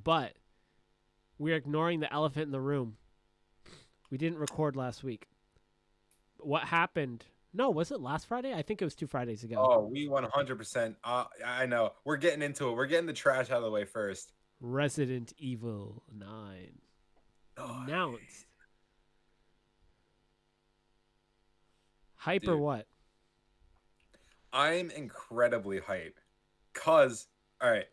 But we're ignoring the elephant in the room. We didn't record last week. What happened? No, was it last Friday? I think it was 2 Fridays ago. Oh, we 100%. I know. We're getting into it. We're getting the trash out of the way first. Resident Evil 9 Oh, announced. Hype or dude, what? I'm incredibly hype. Cause, all right.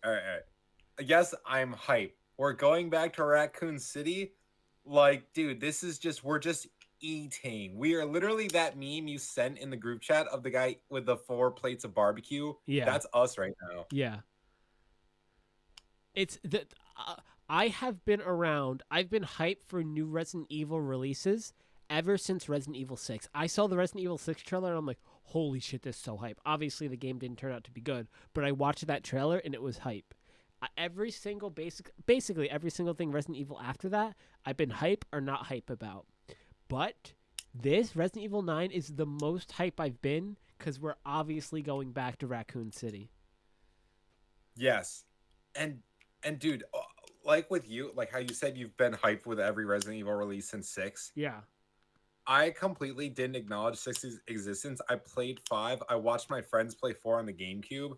Yes, I'm hype. We're going back to Raccoon City. Like, dude, this is just we're just eating. We are literally that meme you sent in the group chat of the guy with the 4 plates of barbecue. Yeah, That's us right now. yeah. It's that I have been around. I've been hyped for new Resident Evil releases ever since Resident Evil 6. I saw the Resident Evil 6 trailer and I'm like, holy shit, this is so hype. Obviously, the game didn't turn out to be good, but I watched that trailer and it was hype. Every single basically every single thing Resident Evil after that, I've been hype or not hype about. But this Resident Evil 9 is the most hype I've been because we're obviously going back to Raccoon City. Yes. And dude, like with you, like how you said you've been hyped with every Resident Evil release since 6. Yeah. I completely didn't acknowledge 6's existence. I played 5. I watched my friends play 4 on the GameCube.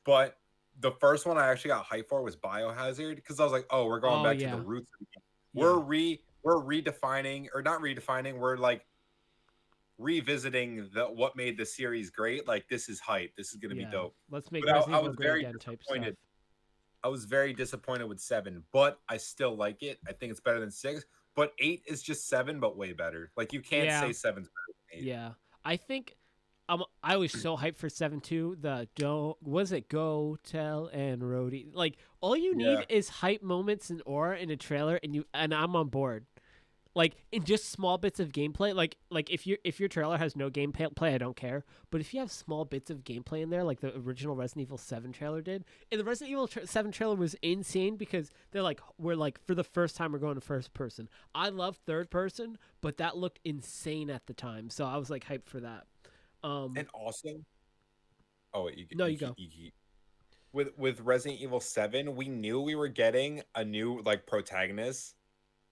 But the first one I actually got hyped for was Biohazard because I was like, "Oh, we're going Oh back to the yeah. roots of the game. Yeah. We're redefining or not redefining. We're like revisiting the what made the series great. Like this is hype. This is going to be Yeah. dope." Let's make But Resident I Evil was great very again type stuff. disappointed. I was very disappointed with 7, but I still like it. I think it's better than 6. But 8 is just 7, but way better. Like you can't Yeah. say 7's better than 8. Yeah. I think I was so hyped for 7 too. The don't was it Go Tell and Rhodey. Like all you Yeah. need is hype moments and aura in a trailer and I'm on board. Like in just small bits of gameplay, like if your trailer has no gameplay, I don't care. But if you have small bits of gameplay in there, like the original Resident Evil 7 trailer did, and the Resident Evil 7 trailer was insane because we're like for the first time we're going to first person. I love third person, but that looked insane at the time, so I was like hyped for that. And also, oh, wait, No, you go. with Resident Evil 7, we knew we were getting a new like protagonist.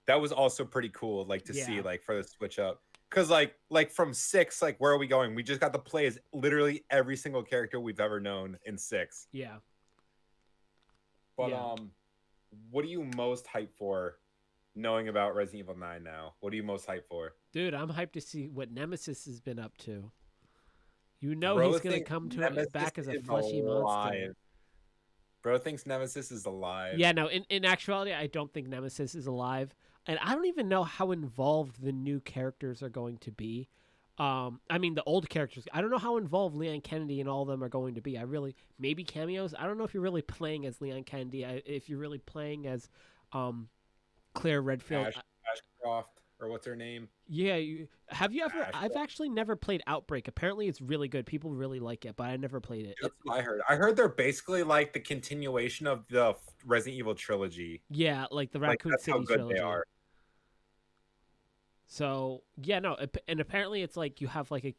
That was also pretty cool, like to see Yeah. like for the switch up. Cause like from 6, like where are we going? We just got to play as literally every single character we've ever known in 6. Yeah. But Yeah. what are you most hyped for knowing about Resident Evil 9 now? What are you most hyped for? Dude, I'm hyped to see what Nemesis has been up to. You know Bro he's gonna thinks come to it Nemesis back as a is fleshy monster. alive. Bro thinks Nemesis is alive. Yeah, no, in actuality, I don't think Nemesis is alive. And I don't even know how involved the new characters are going to be. I mean, the old characters. I don't know how involved Leon Kennedy and all of them are going to be. Maybe cameos. I don't know if you're really playing as Leon Kennedy. If you're really playing as Claire Redfield. Ashcroft, or what's her name? Yeah, have you ever? Ashcroft. I've actually never played Outbreak. Apparently, it's really good. People really like it, but I never played it. That's what I heard. I heard they're basically like the continuation of the Resident Evil trilogy. Yeah, like the Like Raccoon that's how City good trilogy. they are. So yeah, no, and apparently it's like you have like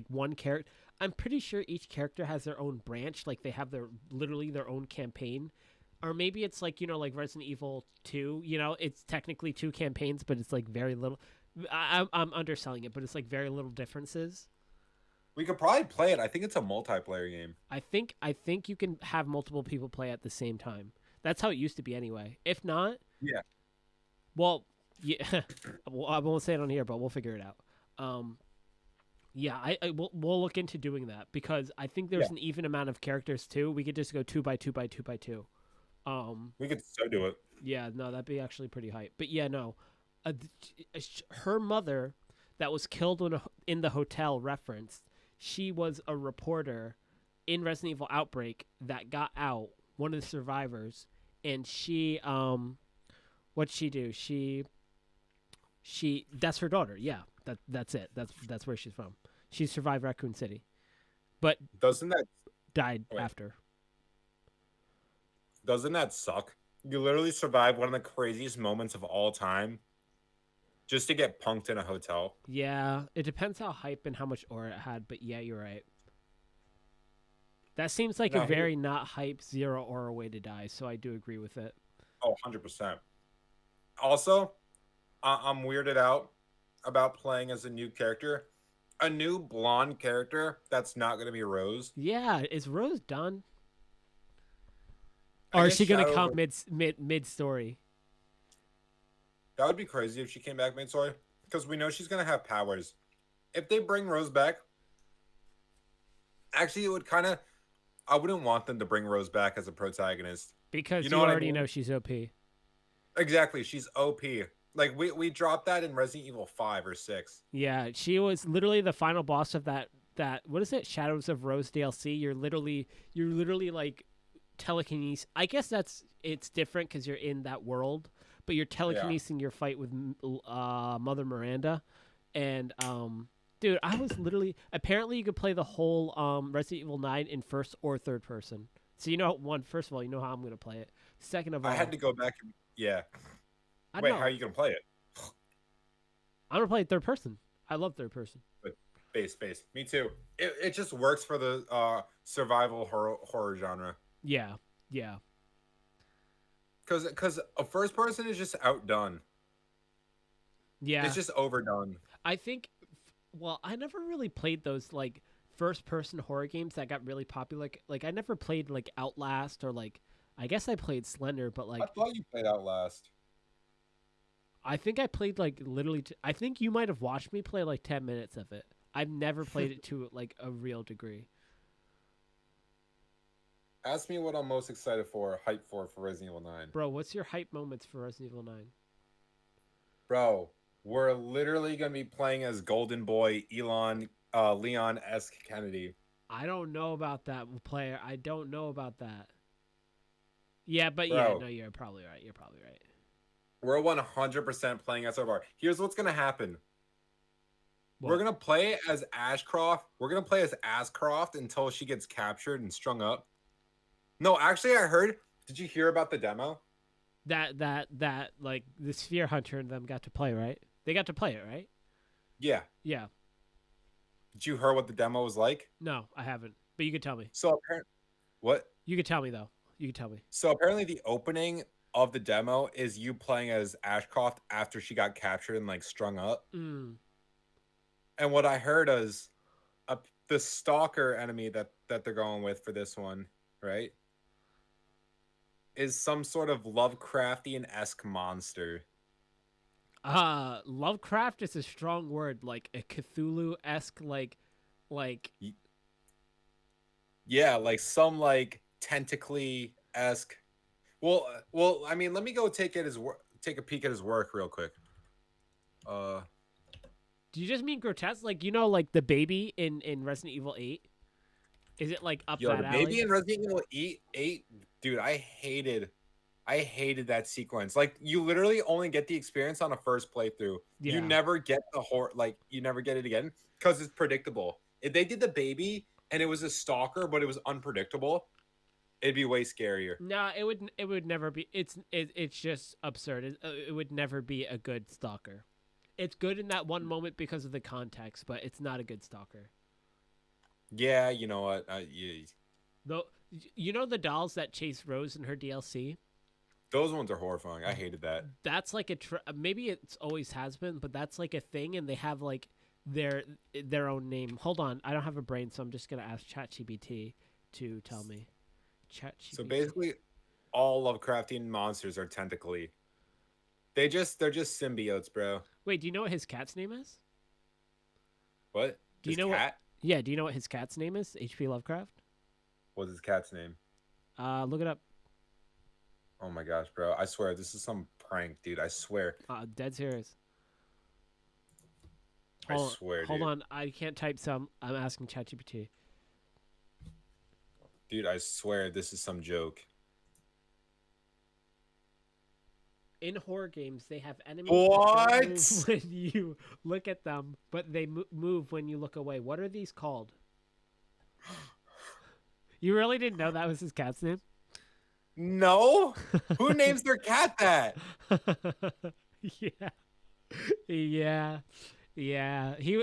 one character. I'm pretty sure each character has their own branch. Like they have literally their own campaign, or maybe it's like like Resident Evil 2. It's technically 2 campaigns, but it's like very little. I'm underselling it, but it's like very little differences. We could probably play it. I think it's a multiplayer game. I think you can have multiple people play at the same time. That's how it used to be anyway. If not, Yeah. well, yeah, well, I won't say it on here, but we'll figure it out. Yeah, we'll look into doing that because I think there's an even amount of characters too. We could just go 2 by 2 by 2 by 2. We could so do it. Yeah, no, that'd be actually pretty hype. But yeah, no, her mother that was killed in the hotel referenced. She was a reporter in Resident Evil Outbreak that got out, one of the survivors, and she what'd she do? She that's her daughter. Yeah, that's it. That's where she's from. She survived Raccoon City, but Doesn't that died wait, after. doesn't that suck? You literally survived one of the craziest moments of all time just to get punked in a hotel. Yeah, it depends how hype and how much aura it had, but yeah, you're right. That seems like Now, a very not hype zero aura way to die, so I do agree with it. Oh, 100%. Also, I'm weirded out about playing as a new character, a new blonde character that's not going to be Rose. Yeah, is Rose done? I Or is guess she gonna Shadow. come mid story? That would be crazy if she came back mid story because we know she's going to have powers. If they bring Rose back, actually, it would kind of. I wouldn't want them to bring Rose back as a protagonist. You Because know you what I already mean? know she's OP. Exactly. She's OP. Like we dropped that in Resident Evil 5 or 6. Yeah, she was literally the final boss of that what is it? Shadows of Rose DLC. You're literally like telekinesis. I guess it's different because you're in that world, but you're Yeah. telekinesing your fight with Mother Miranda, and dude, I was literally apparently you could play the whole Resident Evil 9 in first or third person. So first of all, you know how I'm gonna play it. Second of I had all, to go back and yeah. I don't Wait, how are know. you gonna play it? I'm gonna play it third person. I love third person. But base. Me too. It just works for the survival horror genre. Yeah, yeah. Because a first person is just outdone. Yeah, It's just overdone. I think. Well, I never really played those like first-person horror games that got really popular. Like I never played like Outlast or like I guess I played Slender, but I like thought you played Outlast. I think I played like literally. I think you might have watched me play like 10 minutes of it. I've never played it to like a real degree. Ask me what I'm most excited for, hype for Resident Evil 9. Bro, what's your hype moments for Resident Evil 9? Bro, we're literally gonna be playing as Golden Boy Elon Leon S. Kennedy. I don't know about that player. I don't know about that. Yeah, but yeah, Bro, no, you're probably right. You're probably right. we're 100% playing as our. Here's what's gonna happen. We're What? gonna play as Ashcroft. We're gonna play as Ashcroft until she gets captured and strung up. No, actually, I heard. Did you hear about the demo? That like the Sphere Hunter and them got to play, right? They got to play it, right? Yeah. Yeah. Did you hear what the demo was like? No, I haven't. But you could tell me. So apparently, what? You could tell me though. You could tell me. So apparently, the opening of the demo is you playing as Ashcroft after she got captured and like strung up. Mm. And what I heard is the stalker enemy that they're going with for this one, right? Is some sort of Lovecraftian esque monster. Lovecraft is a strong word, like a Cthulhu esque, like Yeah, like some like tentacly esque. Well, I mean, let me go take a peek at his work real quick. Uh, do you just mean grotesque? Like like the baby in Resident Evil 8? Is it like up yo, that the alley? baby in Resident Evil 8, dude, I hated that sequence. Like, you literally only get the experience on a first playthrough. You Yeah. never get the horror, like, you never get it again because it's predictable. If they did the baby and it was a stalker, but it was unpredictable, it'd be way scarier. No, it would never be. It's just absurd. It would never be a good stalker. It's good in that one moment because of the context, but it's not a good stalker. Yeah, you know what? Yeah, Though, the dolls that chase Rose in her DLC. those ones are horrifying. I hated that. That's like maybe it's always has been, but that's like a thing, and they have like their own name. Hold on, I don't have a brain, so I'm just gonna ask ChatGPT to tell me. So ChatGPT. basically, all Lovecraftian monsters are tentacly. They're just symbiotes, bro. Wait, do you know what his cat's name is? What? Do you His know what? cat? Yeah, do you know what his cat's name is? H.P. Lovecraft. What's his cat's name? Look it up. Oh my gosh, bro. I swear this is some prank, dude. I swear. Dead serious. I swear, Hold dude. on. I can't type some. I'm asking ChatGPT. Dude, I swear this is some joke. In horror games, they have enemies that don't What? move when you look at them, but they move when you look away. What are these called? You really didn't know that was his cat's name? No? Who names their cat that? Yeah. Yeah. He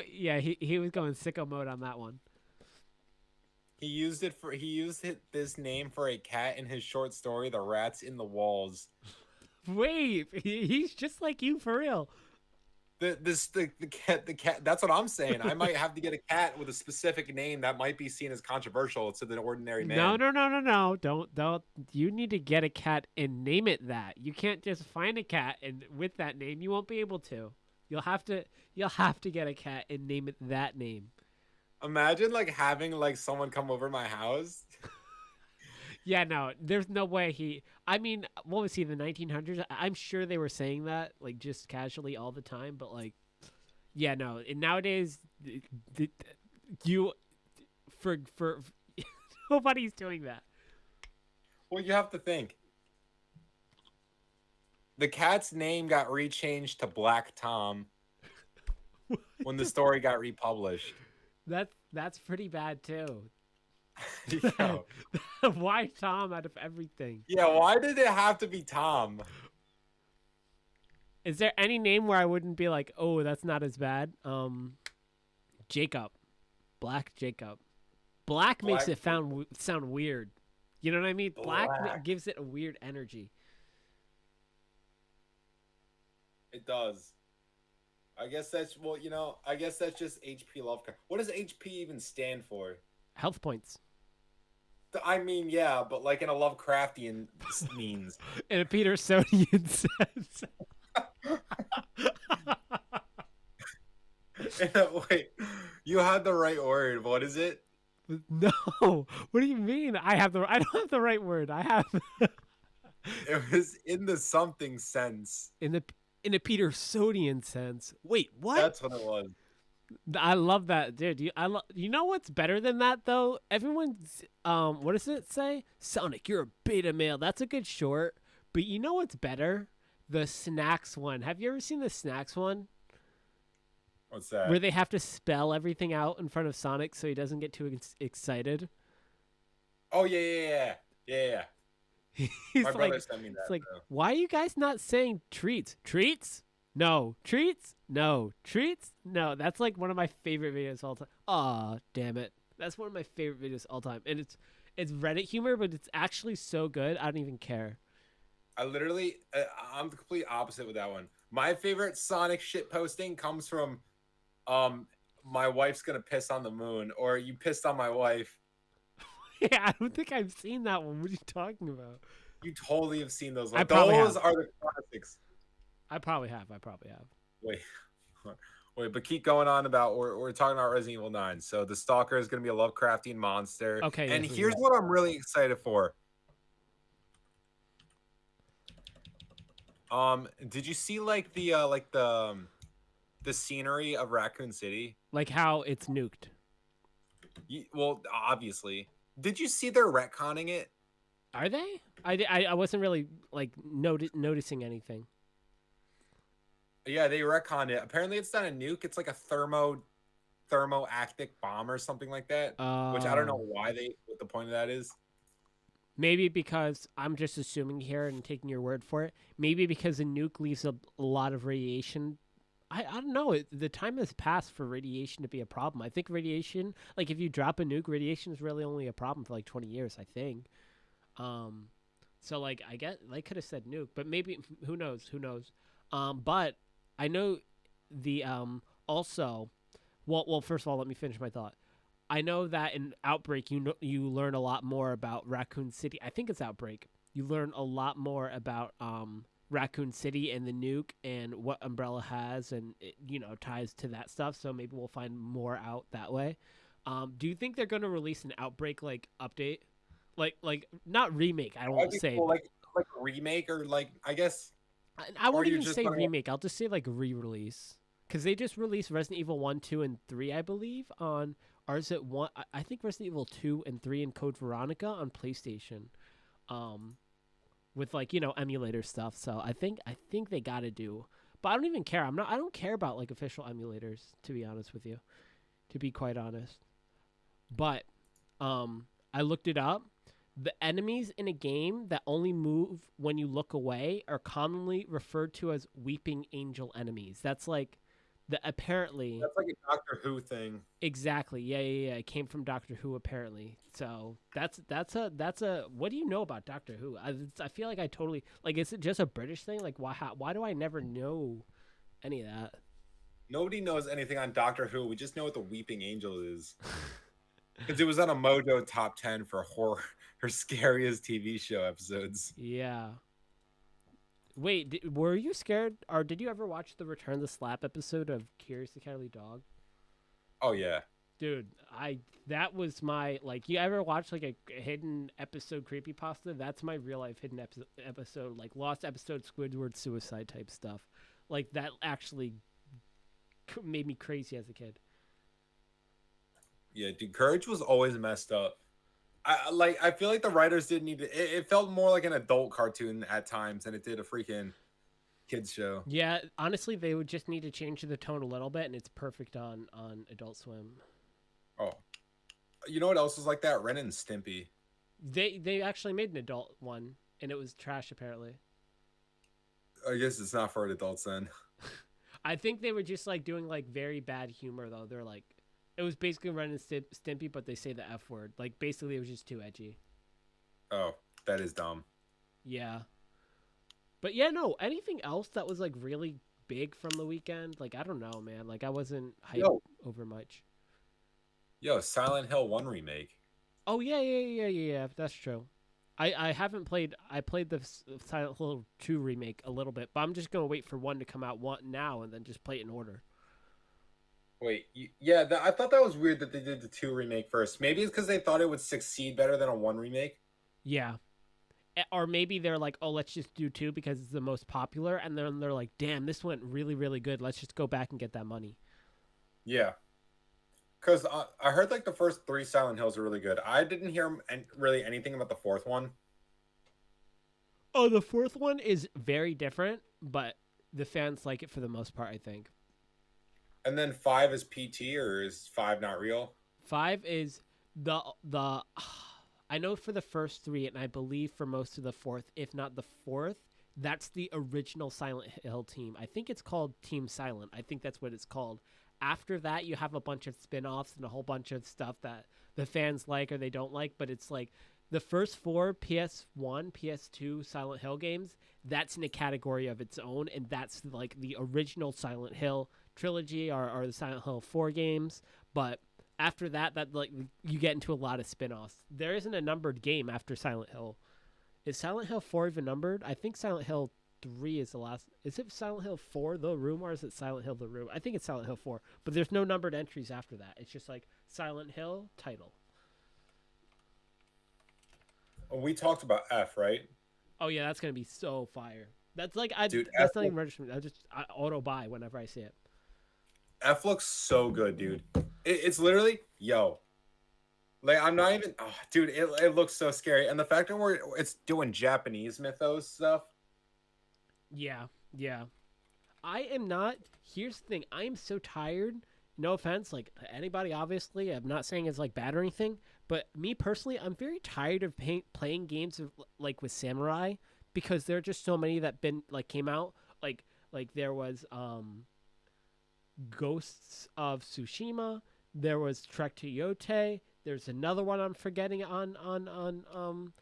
was going sicko mode on that one. He used this name for a cat in his short story, The Rats in the Walls. Wait, he's just like you for real. The cat. That's what I'm saying. I might have to get a cat with a specific name that might be seen as controversial to the ordinary No, man. no, no, no, no. Don't. You need to get a cat and name it that. You can't just find a cat and with that name, you won't be able to. You'll have to. You'll have to get a cat and name it that name. Imagine like having like someone come over my house. Yeah, no, there's no way he. I mean, what was he, the 1900s? I'm sure they were saying that, like, just casually all the time, but, like, yeah, no. And nowadays, you. For. Nobody's doing that. Well, you have to think. The cat's name got rechanged to Black Tom when the story got republished. That's pretty bad, too. Yo. Why Tom out of everything? Yeah, why did it have to be Tom? Is there any name where I wouldn't be like, oh, that's not as bad? Jacob. Black Jacob. Black makes it sound weird. You know what I mean? Black gives it a weird energy. It does. I guess that's I guess that's just HP Lovecraft. What does HP even stand for? Health points. I mean, yeah, but like in a Lovecraftian means. In a Petersonian sense. Wait, you had the right word. What is it? No. What do you mean? I don't have the right word. I have It was in the something sense. in a Petersonian sense. Wait, what? That's what it was. I love that, dude. You know what's better than that though? Everyone's what does it say? Sonic, you're a beta male. That's a good short. But you know what's better? The Snacks one. Have you ever seen the Snacks one? What's that? Where they have to spell everything out in front of Sonic so he doesn't get too excited. Oh yeah. He's My like, brother sent me that. it's like, though. why are you guys not saying treats? Treats? No. Treats? No. Treats? No. That's like one of my favorite videos of all time. Aw, damn it. That's one of my favorite videos of all time. And it's Reddit humor, but it's actually so good, I don't even care. I'm the complete opposite with that one. My favorite Sonic shit posting comes from, my wife's gonna piss on the moon, or you pissed on my wife. Yeah, I don't think I've seen that one. What are you talking about? You totally have seen those. I probably Those have. are the classics. I probably have. Wait, but keep going on about we're talking about Resident Evil 9. So the Stalker is gonna be a Lovecraftian monster. Okay, and yes, here's yes. what I'm really excited for. Did you see like the scenery of Raccoon City? Like how it's nuked. Well, obviously. Did you see they're retconning it? Are they? I wasn't really like noticing anything. Yeah, they retconned it. Apparently, it's not a nuke. It's like a thermoactic bomb or something like that. Which I don't know what the point of that is. Maybe because I'm just assuming here and taking your word for it. Maybe because a nuke leaves a lot of radiation. I don't know. The time has passed for radiation to be a problem. I think radiation, like if you drop a nuke, radiation is really only a problem for like 20 years, I think. So like I guess they could have said nuke, but maybe who knows? But I know the also, well first of all, let me finish my thought. I know that in Outbreak you learn a lot more about Raccoon City. I think it's Outbreak. You learn a lot more about Raccoon City and the nuke and what Umbrella has, and it, ties to that stuff. So maybe we'll find more out that way. Do you think they're going to release an Outbreak like update, like not remake? I don't want to say cool, like remake or like I guess. I won't you even just say gonna- remake. I'll just say like re-release because they just released Resident Evil 1, 2, and 3, I believe, on. Or is it one? I think Resident Evil 2 and 3 and Code Veronica on PlayStation, with like emulator stuff. So I think they gotta do. But I don't even care. I don't care about like official emulators, to be honest with you. To be quite honest. But I looked it up. The enemies in a game that only move when you look away are commonly referred to as weeping angel enemies. That's like The apparently That's like a Doctor Who thing. exactly. Yeah, yeah, yeah. It came from Doctor Who apparently. So that's a. What do you know about Doctor Who? I feel like I totally like. Is it just a British thing? Like why do I never know any of that? Nobody knows anything on Doctor Who. We just know what the Weeping Angel is because it was on a Mojo top 10 for horror or scariest TV show episodes. Yeah. Wait, were you scared, or did you ever watch the Return the Slap episode of Curious the Cowardly Dog? Oh yeah, Dude, I that was my like. You ever watch like a hidden episode creepypasta? That's my real life hidden episode, like lost episode Squidward suicide type stuff. Like that actually made me crazy as a kid. yeah, dude. Courage was always messed up. I feel like the writers didn't need to. It felt more like an adult cartoon at times than it did a freaking kids show. Yeah, honestly, they would just need to change the tone a little bit, and it's perfect on Adult Swim. Oh, you know what else is like that? Ren and Stimpy. They actually made an adult one, and it was trash apparently. I guess it's not for adults then. I think they were just like doing like very bad humor though. They're like, it was basically Ren and Stimpy, but they say the F word. Like basically, it was just too edgy. Oh, that is dumb. Yeah, but yeah, no. Anything else that was like really big from the weekend? Like I don't know, man. Like I wasn't hyped Yo, over much. Silent Hill 1 remake. Oh yeah, yeah, yeah, yeah, yeah. That's true. I haven't played. I played the Silent Hill 2 remake a little bit, but I'm just gonna wait for one to come out one now and then just play it in order. Wait, yeah, I thought that was weird that they did the 2 remake first. Maybe it's because they thought it would succeed better than a 1 remake. Yeah, or maybe they're like, oh, let's just do two because it's the most popular, and then they're like, damn, this went really, really good. Let's just go back and get that money. Yeah, because I heard like the first 3 Silent Hills are really good. I didn't hear really anything about the 4th one. Oh, the fourth one is very different, but the fans like it for the most part, I think. And then 5 is PT, or is 5 not real? Five is the I know for the first three, and I believe for most of the fourth, if not the fourth, that's the original Silent Hill team. I think it's called Team Silent. I think that's what it's called. After that, you have a bunch of spin offs and a whole bunch of stuff that the fans like or they don't like, but it's like the first four PS1, PS2 Silent Hill games, that's in a category of its own, and that's like the original Silent Hill trilogy or the Silent Hill 4 games. But after that, that like you get into a lot of spin-offs. There isn't a numbered game after Silent Hill. Is Silent Hill 4 even numbered? I think Silent Hill 3 is the last. Is it Silent Hill 4 The Room, or is it Silent Hill The Room? I think it's Silent Hill 4, but there's no numbered entries after that. It's just like Silent Hill title. Oh, we talked about F, right? Oh yeah, that's gonna be so fire. That's like I. Dude, That's not even registered. I auto buy whenever I see it. F looks so good, dude. It's literally, yo. Like, I'm not even, oh, dude, it looks so scary. And the fact that it's doing Japanese mythos stuff. Yeah, yeah. I am not. Here's the thing. I am so tired. No offense, like anybody. Obviously, I'm not saying it's like bad or anything. But me personally, I'm very tired of playing games of, like with samurai because there are just so many that been like came out. Like there was Ghosts of Tsushima. There was Trek to Yote. There's another one I'm forgetting on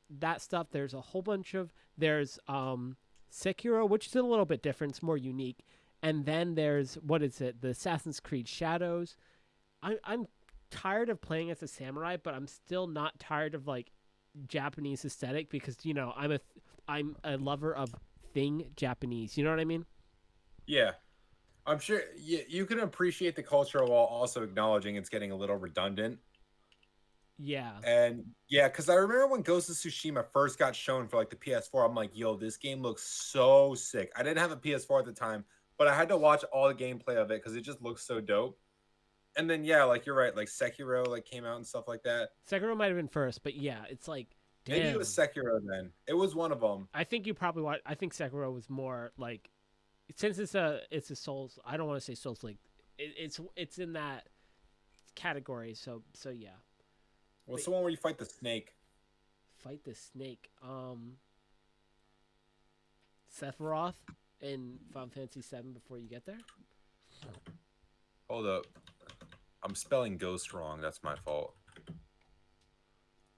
that stuff. There's a whole bunch of there's Sekiro, which is a little bit different. It's more unique. And then there's what is it? The Assassin's Creed Shadows. I'm tired of playing as a samurai, but I'm still not tired of like Japanese aesthetic because I'm a lover of thing Japanese. You know what I mean? Yeah. I'm sure you can appreciate the culture while also acknowledging it's getting a little redundant. Yeah. And yeah, because I remember when Ghost of Tsushima first got shown for like the PS4, I'm like, yo, this game looks so sick. I didn't have a PS4 at the time, but I had to watch all the gameplay of it because it just looks so dope. And then yeah, like you're right, like Sekiro like came out and stuff like that. Sekiro might have been first, but yeah, it's like damn. Maybe it was Sekiro then. It was one of them. I think you probably watch. I think Sekiro was more like since it's a Souls. I don't want to say Souls like it's in that category. So yeah. What's the one where you fight the snake? Fight the snake. Sephiroth in Final Fantasy VII before you get there. Hold up. I'm spelling ghost wrong. That's my fault.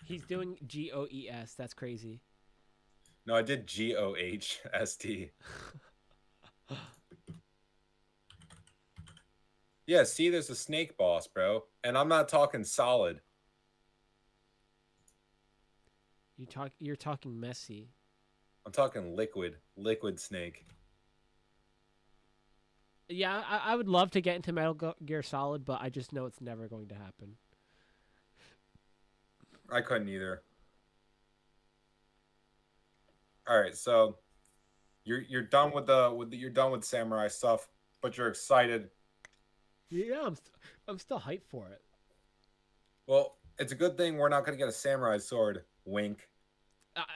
He's doing GOES. That's crazy. No, I did GOHST. Yeah, see, there's a snake boss, bro. And I'm not talking solid. You're talking messy. I'm talking liquid snake. Yeah, I would love to get into Metal Gear Solid, but I just know it's never going to happen. I couldn't either. All right, so you're done with you're done with samurai stuff, but you're excited. Yeah, I'm still hyped for it. Well, it's a good thing we're not going to get a samurai sword. Wink.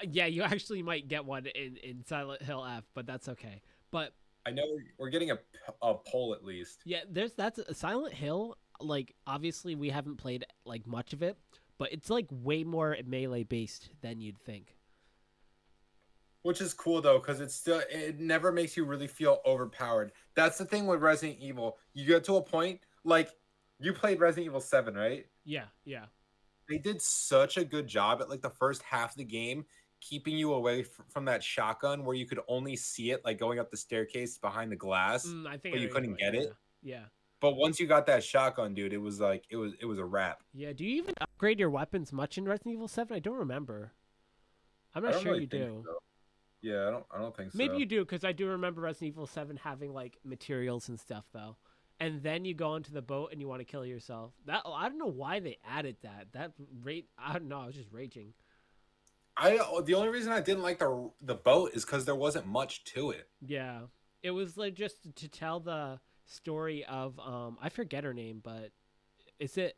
Yeah, you actually might get one in Silent Hill F, but that's okay. But I know we're getting a pole at least. yeah, that's a Silent Hill. Like obviously we haven't played like much of it, but it's like way more melee based than you'd think. Which is cool though, because it never makes you really feel overpowered. That's the thing with Resident Evil. You get to a point like you played Resident Evil 7, right? Yeah, yeah. They did such a good job at like the first half of the game, keeping you away from that shotgun where you could only see it like going up the staircase behind the glass, I think but I you know couldn't get it. Yeah. But once you got that shotgun, dude, it was like it was a wrap. Yeah. Do you even upgrade your weapons much in Resident Evil 7? I don't remember. I'm I not don't sure really you think do. so. Yeah, I don't think so. Maybe you do because I do remember Resident Evil 7 having like materials and stuff though. And then you go onto the boat and you want to kill yourself. That I don't know why they added that. That rate I don't know. I was just raging. The only reason I didn't like the boat is because there wasn't much to it. Yeah, it was like just to tell the story of I forget her name, but is it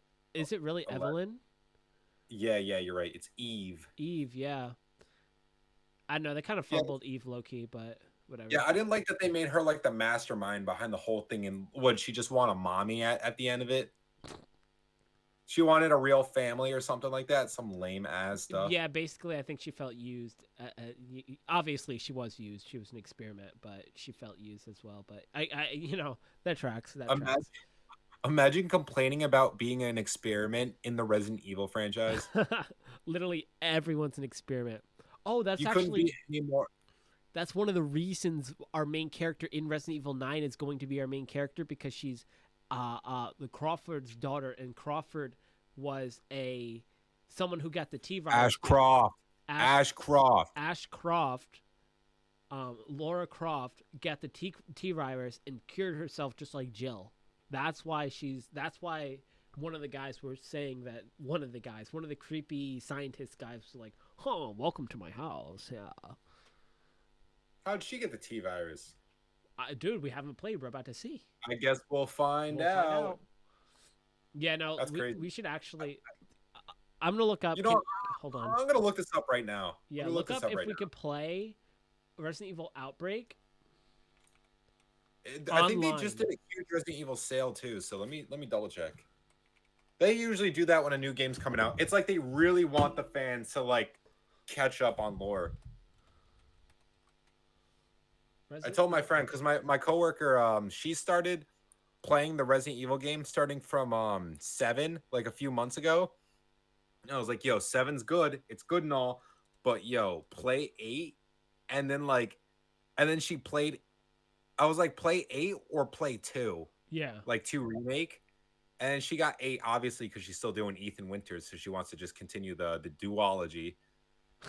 really Evelyn? Yeah, you're right. It's Eve. Eve, yeah. I know they kind of fumbled Eve low key, but whatever. Yeah, I didn't like that they made her like the mastermind behind the whole thing. And would she just want a mommy at the end of it? She wanted a real family or something like that. Some lame ass stuff. Yeah, basically, I think she felt used. Obviously, she was used. She was an experiment, but she felt used as well. But that tracks. Tracks. Imagine complaining about being an experiment in the Resident Evil franchise. Literally, everyone's an experiment. Oh, that's you actually couldn't be any more. That's one of the reasons our main character in Resident Evil 9 is going to be our main character because she's the Crawford's daughter, and Crawford was someone who got the T virus. Ashcroft. Laura Croft got the T virus and cured herself just like Jill. That's why one of the guys were saying that one of the creepy scientist guys was like, "Oh, welcome to my house." Yeah. How'd she get the T virus? Dude, we haven't played. We're about to see. I guess we'll find out. Yeah, no, That's crazy. We should actually. I'm gonna look up. Hold on. I'm gonna look this up right now. Yeah, look up if we could play Resident Evil Outbreak. I think they just did a huge Resident Evil sale too. So let me double check. They usually do that when a new game's coming out. It's like they really want the fans to like catch up on lore. I told my friend because my coworker she started playing the Resident Evil game starting from 7 like a few months ago. And I was like, yo, 7's good. It's good and all, but yo, play 8. And then she played. I was like, play 8 or play 2. Yeah. Like 2 remake. And she got 8 obviously because she's still doing Ethan Winters, so she wants to just continue the duology.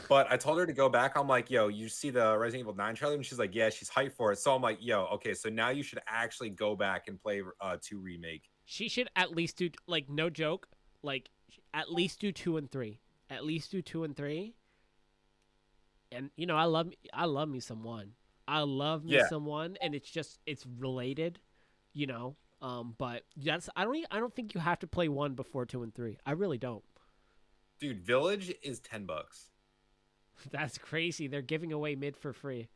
But I told her to go back. I'm like, yo, you see the Resident Evil 9 trailer? And she's like, yeah, she's hyped for it. So I'm like, yo, okay, so now you should actually go back and play 2 remake. She should at least do, like, no joke, like, at least do 2 and 3. At least do 2 and 3. And, I love me some 1. I love me some 1, and it's related, but I don't think you have to play 1 before 2 and 3. I really don't. Dude, Village is $10. That's crazy. They're giving away mid for free.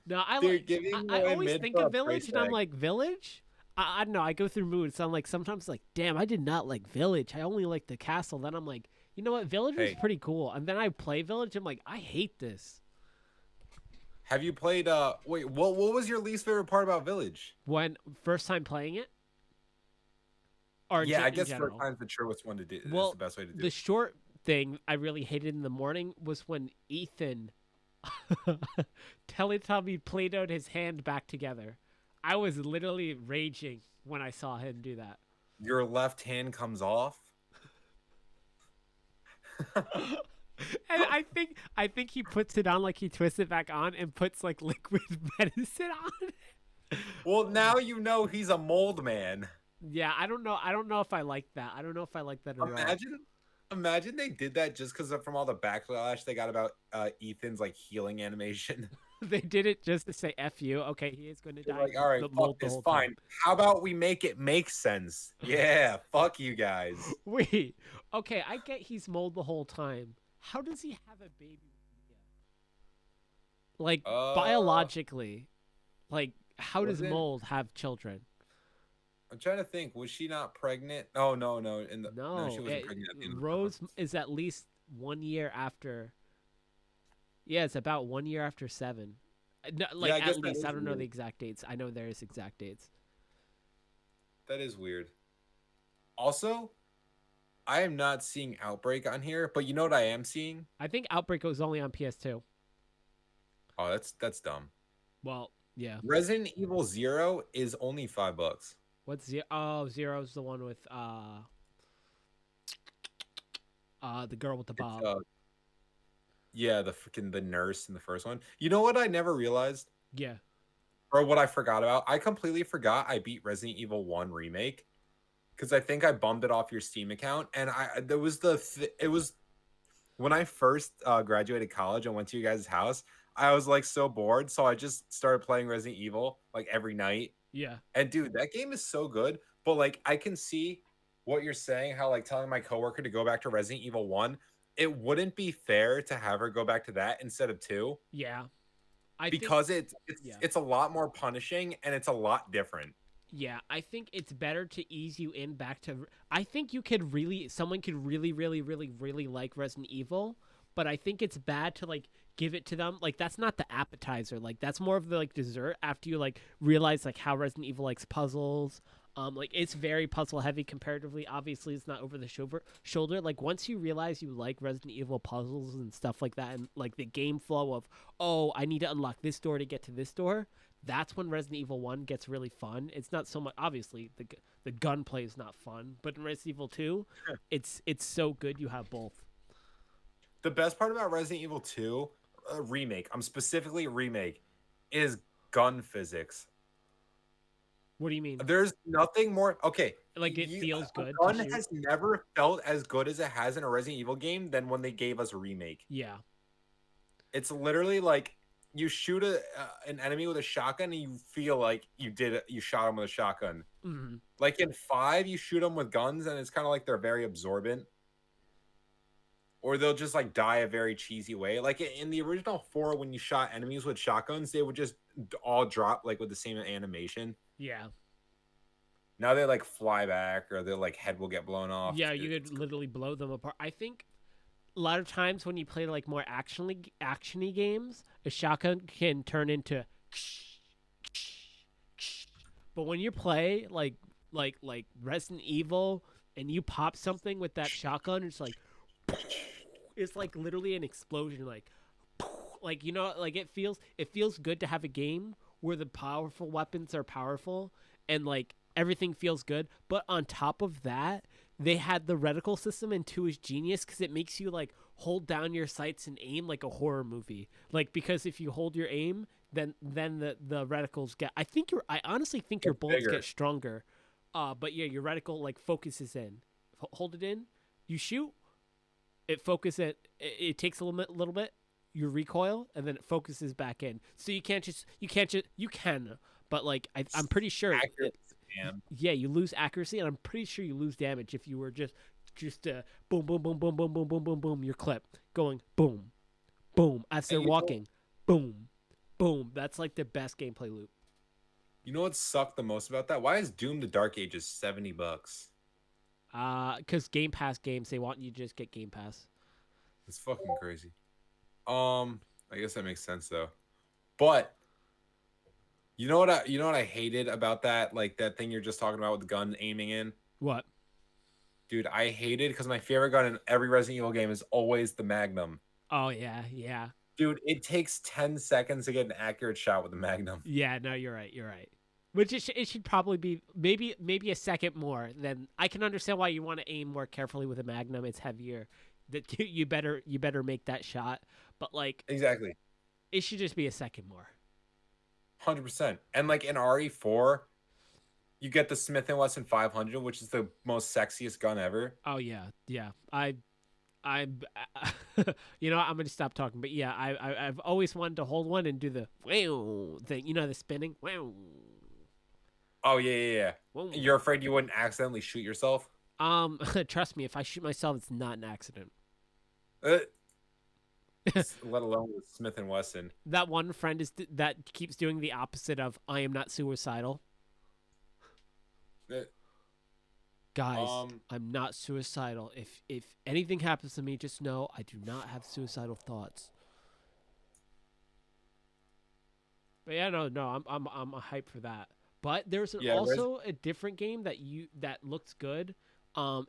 No, I always think of Village, and I'm like, Village? I don't know. I go through moods. So I'm like, sometimes like, damn, I did not like Village. I only like the castle. Then I'm like, you know what? Village is pretty cool. And then I play Village. I'm like, I hate this. Have you played? Wait, what was your least favorite part about Village? When first time playing it, or Yeah, I in guess first general. time's the truest one to do is the Well, best way to do the it. short thing I really hated in the morning was when Ethan Teletubby played out his hand back together. I was literally raging when I saw him do that. Your left hand comes off. And I think he puts it on like he twists it back on and puts like liquid medicine on. Well, now you know he's a mold man. Yeah, I don't know. I don't know if I like that. I don't know if I like that at all. Imagine, imagine they did that just because from all the backlash they got about Ethan's like healing animation. They did it just to say "f you." Okay, he is going to They're die like, in all right, the fuck mold the this, whole fine. time. How about we make it make sense? Yeah, fuck you guys. Wait. Okay, I get he's mold the whole time. How does he have a baby with Mia? Like Uh, biologically, like how does wasn't mold have children? I'm trying to think. Was she not pregnant? Oh no, no. No, she No, wasn't pregnant at the end of the Rose is at least 1 year after. Yeah, it's about 1 year after 7. No, Yeah, like I guess at that least is I don't know the weird. exact dates. I know there's exact dates. That is weird. Also, I am not seeing Outbreak on here, but you know what I am seeing? I think Outbreak was only on PS2. Oh, that's dumb. Well, yeah. Resident Evil Zero is only $5. What's zero? Oh, Zero's the one with the girl with the It's bob. yeah, the nurse in the first one. You know what I never realized? Yeah. Or what I forgot about? I completely forgot I beat Resident Evil 1 remake because I think I bummed it off your Steam account and I there was it was when I first graduated college and went to you guys' house, I was like so bored, so I just started playing Resident Evil like every night. Yeah. And dude, that game is so good. But like, I can see what you're saying. How like telling my coworker to go back to Resident Evil 1, it wouldn't be fair to have her go back to that instead of 2 Yeah. I think because it's it's yeah. it's a lot more punishing and it's a lot different. Yeah, I think it's better to ease you in back to. I think you could really, someone could really, really, really, really like Resident Evil, but I think it's bad to like give it to them. Like that's not the appetizer. Like that's more of the like dessert after you like realize like how Resident Evil likes puzzles. Like it's very puzzle heavy comparatively. Obviously, it's not over the shoulder. Like once you realize you like Resident Evil puzzles and stuff like that, and like the game flow of, oh, I need to unlock this door to get to this door, that's when Resident Evil 1 gets really fun. It's not so much obviously the gunplay is not fun, but in Resident Evil 2, it's so good you have both. The best part about Resident Evil 2 remake, I'm specifically remake, is gun physics. What do you mean? There's nothing more. Okay, Like it feels a good to gun shoot? has never felt as good as it has in a Resident Evil game than when they gave us a remake. Yeah. It's literally like you shoot an enemy with a shotgun and you feel like you shot him with a shotgun. Hmm. Like in 5, you shoot them with guns and it's kind of like they're very absorbent, or they'll just like die a very cheesy way. Like in the original 4, when you shot enemies with shotguns, they would just all drop like with the same animation. Yeah. Now they like fly back or their like head will get blown off. Yeah, you could literally blow them apart. I think a lot of times when you play like more actiony games, a shotgun can turn into. But when you play like Resident Evil and you pop something with that shotgun, it's like literally an explosion. Like you know, like it feels good to have a game where the powerful weapons are powerful and like everything feels good. But on top of that, they had the reticle system, and 2 is genius because it makes you like hold down your sights and aim like a horror movie. Like because if you hold your aim, then the reticles get. I honestly think your bullets Bigger. get stronger. But yeah, your reticle like focuses in. Hold it in. You shoot. It focuses it takes a little bit. You recoil and then it focuses back in. So you can, but like I'm pretty sure Accurate spam. yeah, you lose accuracy, and I'm pretty sure you lose damage if you were just boom, boom, boom, boom, boom, boom, boom, boom, boom, your clip going boom, boom as they're And walking, boom, boom. That's like the best gameplay loop. you know what sucked the most about that? Why is Doom the Dark Ages $70? Because Game Pass games, they want you to just get Game Pass. It's fucking crazy. I guess that makes sense though. But you know what I hated about that, like that thing you're just talking about with the gun aiming in? What? Dude, I hated because my favorite gun in every Resident Evil game is always the Magnum. Oh yeah, yeah, Dude, it takes 10 seconds to get an accurate shot with the Magnum. yeah. No, you're right. You're right. Which it should probably be maybe a second more. Then I can understand why you want to aim more carefully with a Magnum. It's heavier. That you better make that shot. But like Exactly. it should just be a second more. 100%. And like in RE4, you get the Smith& and Wesson 500, which is the most sexiest gun ever. Oh yeah, yeah. I, you know, I'm gonna stop talking. But yeah, I've always wanted to hold one and do the wow thing. You know, the spinning wow. Oh yeah, yeah, yeah. Wow. You're afraid you wouldn't accidentally shoot yourself? Trust me, if I shoot myself, it's not an accident. Uh, let alone with Smith& and Wesson. That one friend that keeps doing the opposite of I am not suicidal. Uh, Guys, um, I'm not suicidal. If anything happens to me, just know I do not have suicidal thoughts. But yeah, no, I'm hyped for that. But there's yeah, also a different game that looks good.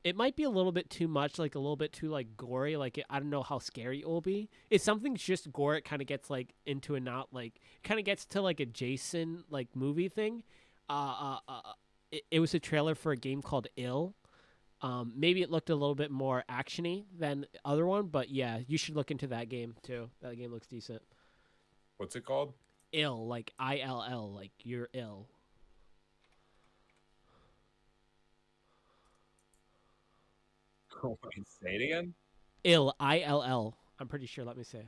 It might be a little bit too much, like a little bit too like gory. Like I don't know how scary it will be. If something's just gore, it kind of gets like into a not like kind of gets to like a Jason like movie thing. It was a trailer for a game called Ill. Maybe it looked a little bit more actiony than other one, but yeah, you should look into that game too. That game looks decent. what's it called? Ill, like ILL, like you're ill. Wait, say it again? Ill, ILL. I'm pretty sure. Let me say.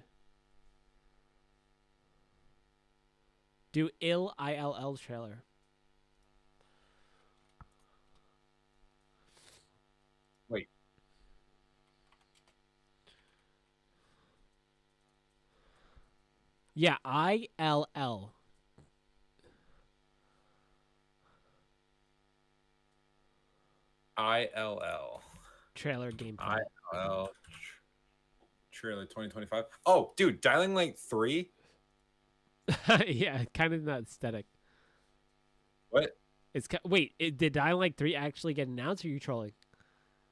Do Ill ILL trailer. Wait. Yeah, ILL ILL. trailer gameplay. ILL trailer 2025. Oh, dude, Dialing Light 3? Yeah, kind of that aesthetic. What? Wait. Did Dying Light 3 actually get announced? Or are you trolling?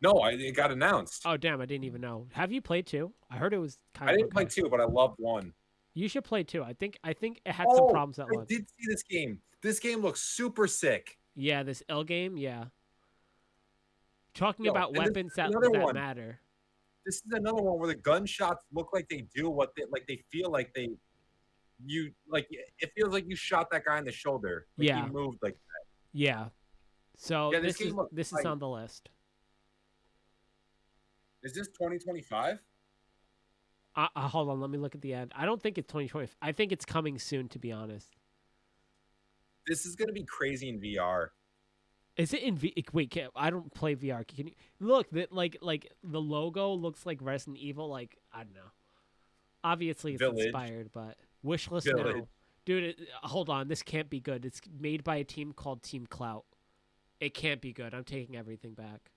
No, it got announced. Oh damn, I didn't even know. Have you played 2? I heard it was kind I of didn't play okay. 2, but I loved 1. You should play 2. I think it had some Oh, problems at I once. did see this game. This game looks super sick. Yeah, this L game, yeah. Talking Yo, about and this weapons is that another that one. matter. This is another one where the gunshots look like they do what they feel like it feels like you shot that guy in the shoulder. Like he Yeah, moved like yeah. So yeah, this game looks this is tight. on the list. Is this 2025? Hold on, let me look at the end. I don't think it's 2020. I think it's coming soon, to be honest. This is gonna be crazy in VR. Is it in Wait, I don't play VR. Can you look that like the logo looks like Resident Evil? Like I don't know. Obviously, it's Village. inspired, but wish list Village. now, dude. Hold on, this can't be good. It's made by a team called Team Clout. It can't be good. I'm taking everything back.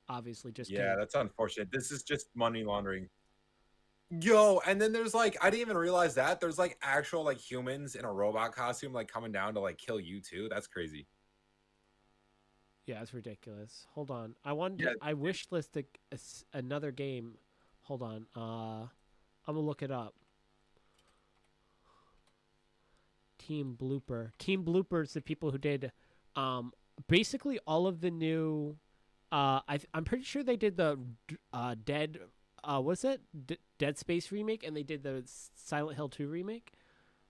Obviously, just Yeah, kidding. that's unfortunate. This is just money laundering. Yo, and then there's like I didn't even realize that there's like actual like humans in a robot costume like coming down to like kill you too. That's crazy. Yeah, it's ridiculous. Hold on. I wanted Yeah, I wish listed another game. Hold on. I'm gonna look it up. Team Blooper. Team Blooper is the people who did basically all of the new I'm pretty sure they did the Dead what's it? Dead Space remake and they did the Silent Hill 2 remake.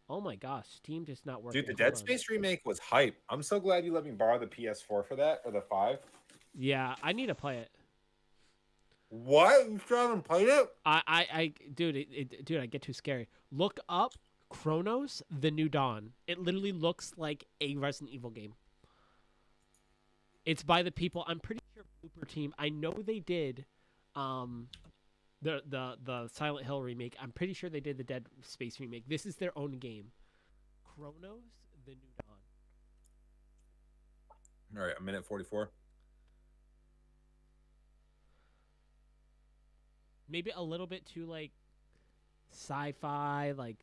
Oh my gosh, Steam just not working. dude, the Hold Dead on. Space remake was hype. I'm so glad you let me borrow the PS4 for that or the 5. Yeah, I need to play it. What? You still haven't played it? Dude, dude, I get too scary. Look up Chronos: The New Dawn. It literally looks like a Resident Evil game. It's by the people. I'm pretty sure Blooper Team. I know they did, the Silent Hill remake. I'm pretty sure they did the Dead Space remake. This is their own game. Chronos: The New Dawn. All right, a minute 44. Maybe a little bit too like sci-fi, like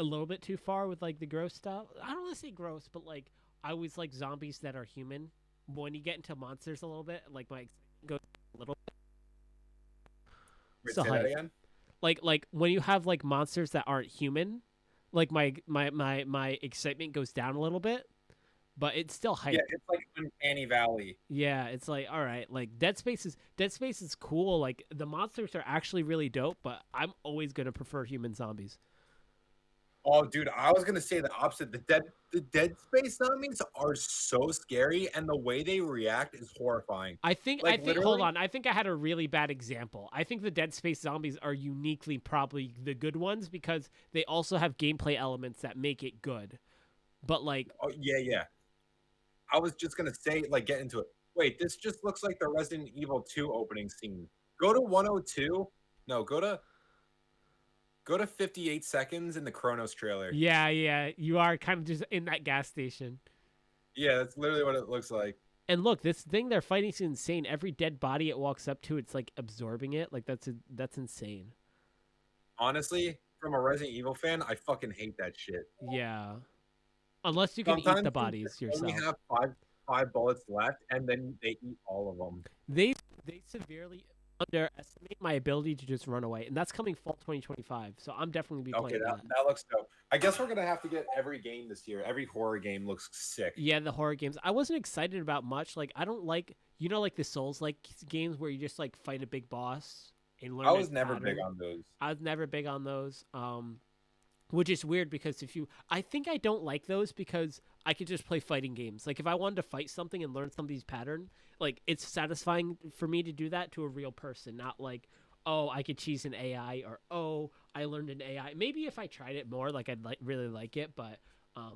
a little bit too far with like the gross stuff. I don't want to say gross, but like I always like zombies that are human. When you get into monsters a little bit, like my excitement goes a little. Wait, So say that hype. again. Like when you have like monsters that aren't human, like my excitement goes down a little bit, but it's still Yeah, hype. it's like Uncanny Valley. Yeah, it's like all right, like Dead Space is cool. Like the monsters are actually really dope, but I'm always gonna prefer human zombies. Oh, dude, I was gonna say the opposite. The Dead Space zombies are so scary, and the way they react is horrifying. I Like think hold literally, on. I think I had a really bad example. I think the Dead Space zombies are uniquely probably the good ones because they also have gameplay elements that make it good. But like oh yeah, yeah. I was just gonna say, like, get into it. Wait, this just looks like the Resident Evil 2 opening scene. Go to 102. No, go to 58 seconds in the Chronos trailer. yeah, yeah, you are kind of just in that gas station. Yeah, that's literally what it looks like. And look, this thing they're fighting is insane. Every dead body it walks up to, it's like absorbing it. Like that's insane. Honestly, from a Resident Evil fan, I fucking hate that shit. Yeah. Unless you can eat Sometimes the you just bodies only yourself. have five bullets left, and then they eat all of them. They they severely underestimate my ability to just run away, and that's coming fall 2025. So I'm definitely be Okay, playing that, that. that looks dope. I guess we're gonna have to get every game this year. Every horror game looks sick. Yeah, the horror games. I wasn't excited about much. Like I don't like like the Souls like games where you just like fight a big boss and learn I its was never big pattern. on those. I was never big on those. Which is weird because I think I don't like those because I could just play fighting games. Like if I wanted to fight something and learn somebody's pattern, like it's satisfying for me to do that to a real person, not like, oh, I could cheese an AI or oh, I learned an AI. Maybe if I tried it more, like I'd really like it, but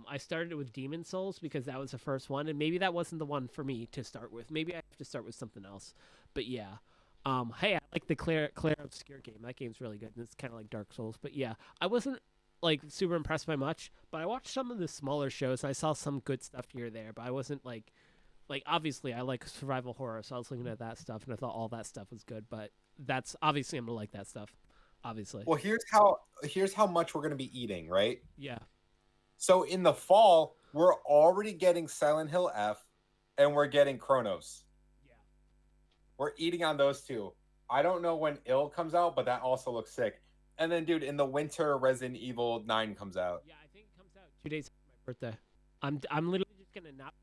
I started with Demon Souls because that was the first one, and maybe that wasn't the one for me to start with. Maybe I have to start with something else. But yeah, hey, I like the Claire Obscure game. That game's really good, and it's kind of like Dark Souls. But yeah, I wasn't like super impressed by much, but I watched some of the smaller shows. And I saw some good stuff here or there, but I wasn't like obviously I like survival horror, so I was looking at that stuff and I thought all that stuff was good. But that's obviously I'm gonna like that stuff. Obviously, Well, here's how much we're gonna be eating, right? yeah, So in the fall, we're already getting Silent Hill F, and we're getting Chronos. yeah, We're eating on those two. I don't know when Ill comes out, but that also looks sick. And then, dude, in the winter, Resident Evil 9 comes out. yeah. I think it comes out 2 days after my birthday. I'm literally just gonna not.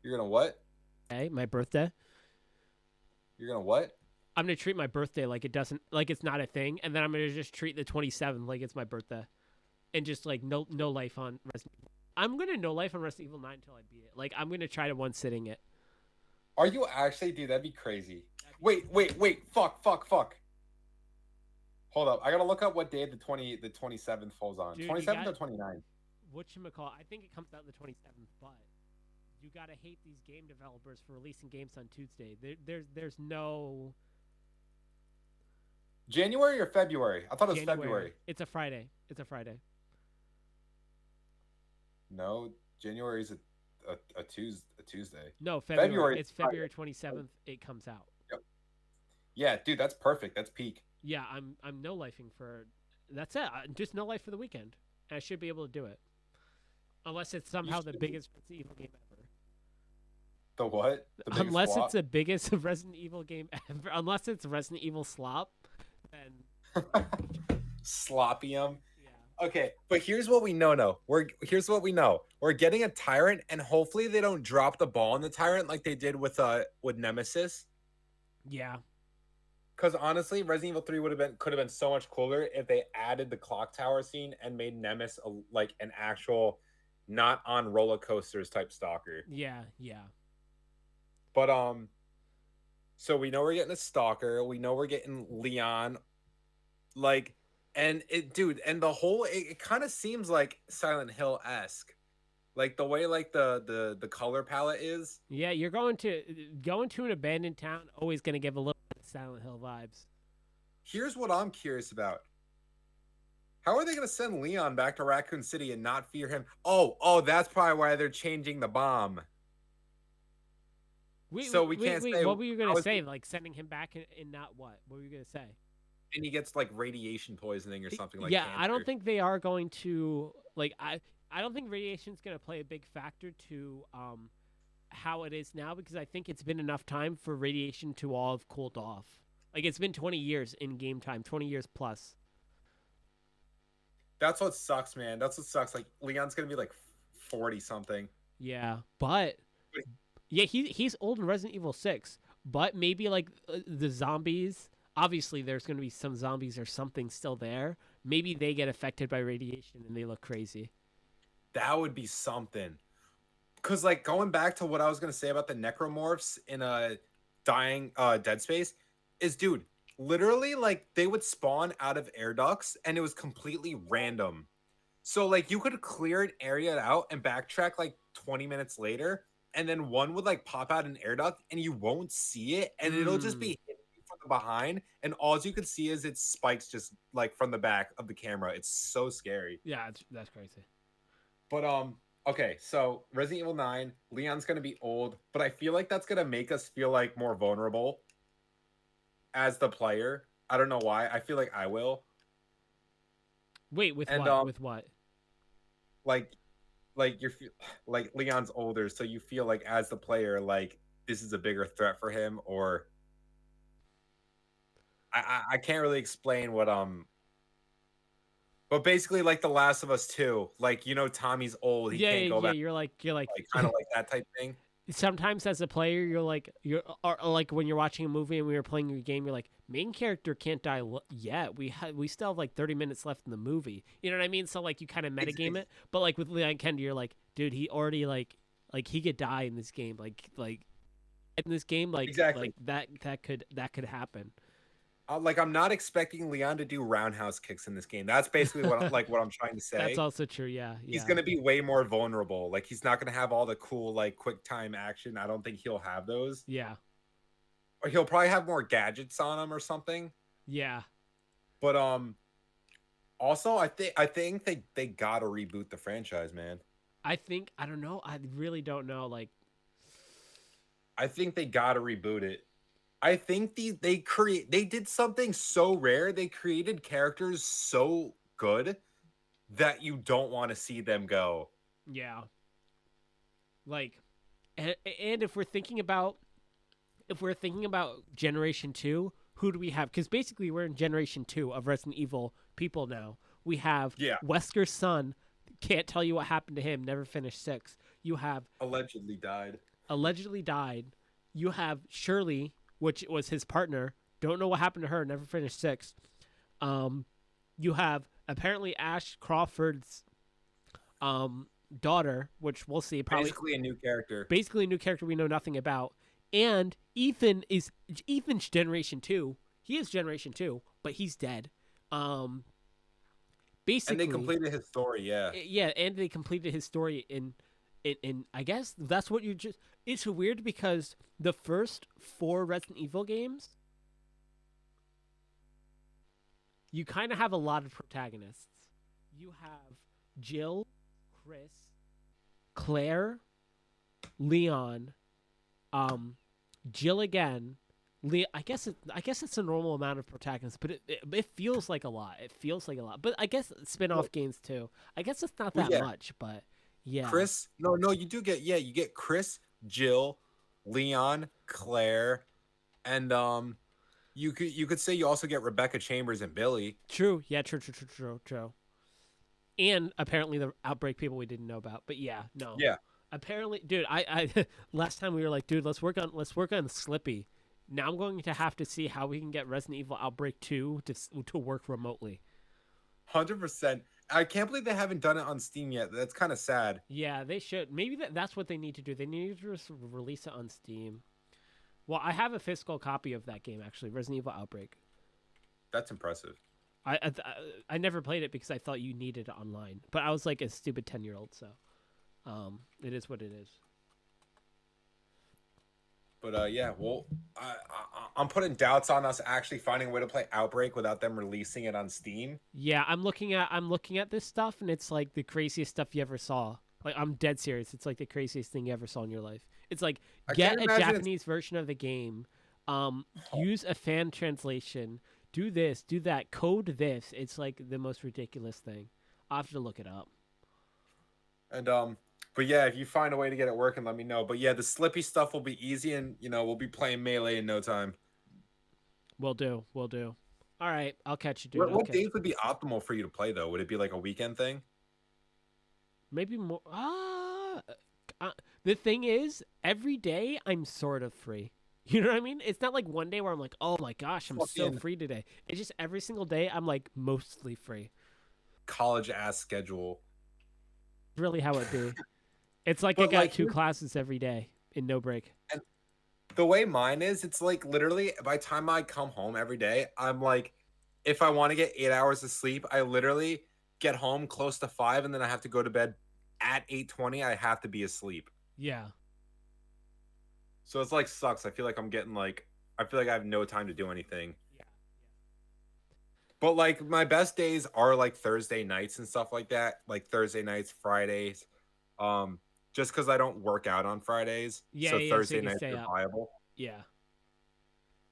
You're gonna what? Hey, my birthday. You're gonna what? I'm gonna treat my birthday like it doesn't like it's not a thing, and then I'm gonna just treat the 27th like it's my birthday, and just like no life on Resident Evil. I'm gonna no life on Resident Evil 9 until I beat it. Like I'm gonna try to one sitting it. Are you actually, dude? That'd be crazy. That'd be Wait. Fuck. Hold up. I gotta look up what day the 27th falls on. Dude, 27th or 29th? whatchamacallit, I think it comes out the 27th, but you gotta hate these game developers for releasing games on Tuesday. There's no January or February? I thought it was January. February. It's a Friday. It's a Friday. No, January is a Tuesday. No, February. February. It's February 27th. It comes out. Yep. Yeah, dude, that's perfect. That's peak. Yeah, I'm no lifing for. That's it. Just no life for the weekend. And I should be able to do it, unless it's somehow the should. biggest Resident Evil game ever. The what? The biggest Unless flop? it's the biggest Resident Evil game ever. Unless it's Resident Evil slop, then Sloppium. yeah. Okay, but here's what we know. No, here's what we know. We're getting a tyrant, and hopefully they don't drop the ball on the tyrant like they did with Nemesis. Yeah. Because honestly, Resident Evil 3 could have been so much cooler if they added the clock tower scene and made Nemesis like an actual, not on roller coasters type stalker. Yeah. Yeah. But so we know we're getting a stalker. We know we're getting Leon, like, and and the whole it kind of seems like Silent Hill esque, like the way like the color palette is. Yeah, you're going to an abandoned town. Always going to give a little bit of Silent Hill vibes. Here's what I'm curious about. How are they going to send Leon back to Raccoon City and not fear him? Oh, that's probably why they're changing the bomb. So we can't say. What were you going how to is say? it- Like sending him back in not what? What were you going to say? and he gets like radiation poisoning or something like Yeah, I don't cancer. think they are going to like I don't think radiation is going to play a big factor to how it is now because I think it's been enough time for radiation to all have cooled off. Like it's been 20 years in game time, 20 years plus. That's what sucks, man. That's what sucks. Like Leon's gonna be like 40 something. Yeah, but yeah, he's old in Resident Evil 6, but maybe like the zombies, obviously there's going to be some zombies or something still there. Maybe they get affected by radiation and they look crazy. That would be something. Cause like going back to what I was gonna say about the necromorphs in a dying Dead Space is dude, literally like they would spawn out of air ducts and it was completely random. So like you could clear an area out and backtrack like 20 minutes later, and then one would like pop out an air duct and you won't see it, and it'll just be hitting you from the behind, and all you can see is its spikes just like from the back of the camera. It's so scary. Yeah, that's crazy. But okay, so Resident Evil 9, Leon's gonna be old, but I feel like that's gonna make us feel like more vulnerable as the player. I don't know why. I feel like I will. Wait, with And what? With what? like you're like Leon's older, so you feel like as the player, like this is a bigger threat for him, or I can't really explain what but basically like The Last of Us 2, like Tommy's old, he Yeah, can't go yeah, back, you're like like kind of like that type thing. sometimes as a player you're or like when you're watching a movie and we were playing your game you're like main character can't die yet we still have like 30 minutes left in the movie, you know what I mean? So like you kind of metagame it, but like with Leon Kennedy you're like dude he already like he could die in this game, like in this game Exactly. like that could happen. Like I'm not expecting Leon to do roundhouse kicks in this game. That's basically what I'm trying to That's say. also true. Yeah, He's yeah, gonna be way more vulnerable. Like he's not gonna have all the cool like quick time action. I don't think he'll have those. yeah, Or he'll probably have more gadgets on him or something. yeah. But also I think they gotta reboot the franchise, man. I don't know, I really don't know, like I think they gotta reboot it. I think they did something so rare. They created characters so good that you don't want to see them go. yeah, like and if we're thinking about generation 2, who do we have? Because basically we're in generation 2 of Resident Evil people now. We have Yeah, Wesker's son, can't tell you what happened to him, never finished 6. You have allegedly died. allegedly died. You have Shirley, which was his partner, don't know what happened to her, never finished 6. You have apparently Ash Crawford's daughter, which we'll see, probably Basically a new character. basically a new character we know nothing about. And Ethan's generation 2. He is generation 2, but he's dead. Basically, And they completed his story, yeah. yeah, and they completed his story in I guess that's what you just. It's weird because the first 4 Resident Evil games, you kind of have a lot of protagonists. You have Jill, Chris, Claire, Leon, Jill again. I guess it's a normal amount of protagonists, but it feels like a lot. It feels like a lot, but I guess spin-off games too. I guess it's not that much, but yeah. Chris, no, you do get, you get Chris, Jill, Leon, Claire, and you could say you also get Rebecca Chambers and Billy. True. Yeah. True. And apparently the Outbreak people we didn't know about, but yeah, no. Yeah. Apparently, dude, I last time we were like, dude, let's work on Slippy. Now I'm going to have to see how we can get Resident Evil Outbreak 2 to work remotely. 100%. I can't believe they haven't done it on Steam yet. That's kind of sad. Yeah, they should. Maybe that's what they need to do. They need to just release it on Steam. Well, I have a physical copy of that game actually, Resident Evil Outbreak. That's impressive. I never played it because I thought you needed it online, but I was like a stupid 10-year-old, so it is what it is. But yeah, well, I'm putting doubts on us actually finding a way to play Outbreak without them releasing it on Steam. Yeah, I'm looking at this stuff, and it's like the craziest stuff you ever saw. Like I'm dead serious. It's like the craziest thing you ever saw in your life. It's like get a Japanese version of the game, use a fan translation, do this, do that, code this. It's like the most ridiculous thing. I'll have to look it up. And but yeah, if you find a way to get it working, let me know. But yeah, the slippy stuff will be easy, and we'll be playing Melee in no time. Will do. Will do. All right, I'll catch you, dude. What days would be optimal for you to play though? Would it be like a weekend thing? Maybe more. The thing is, every day I'm sort of free. You know what I mean? It's not like one day where I'm like, oh my gosh, I'm so free today. It's just every single day I'm like mostly free. College ass schedule. Really how it be. It's like I got 2 classes every day in no break. And the way mine is, it's like literally by the time I come home every day, I'm like, if I want to get 8 hours of sleep, I literally get home close to 5, and then I have to go to bed at 8:20. I have to be asleep. Yeah. So it's like sucks. I feel like I have no time to do anything. Yeah. But like my best days are like Thursday nights and stuff like that. Like Thursday nights, Fridays. Just because I don't work out on Fridays. Yeah, so yeah, Thursday so nights are viable. Yeah.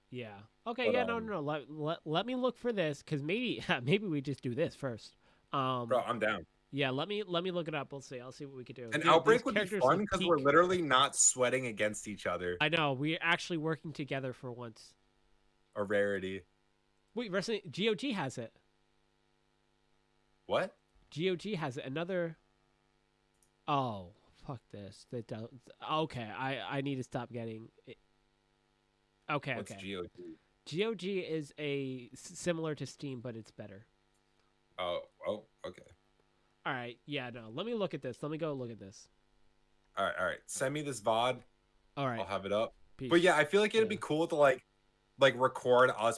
Yeah. Okay, But, yeah, no. Let me look for this, because maybe we just do this first. Bro, I'm down. Yeah, let me look it up. We'll see. I'll see what we can do. An outbreak would be fun because we're literally not sweating against each other. I know. We're actually working together for once. A rarity. Wait, GOG has it. What? GOG has it. Another. Oh, fuck this. Okay, I need to stop getting it. Okay, What's okay. GOG? GOG is similar to Steam, but it's better. Oh, okay. All right, yeah, no. Let me look at this. Let me go look at this. All right. Send me this VOD. All right. I'll have it up. Peace. But yeah, I feel like it'd be cool to like record us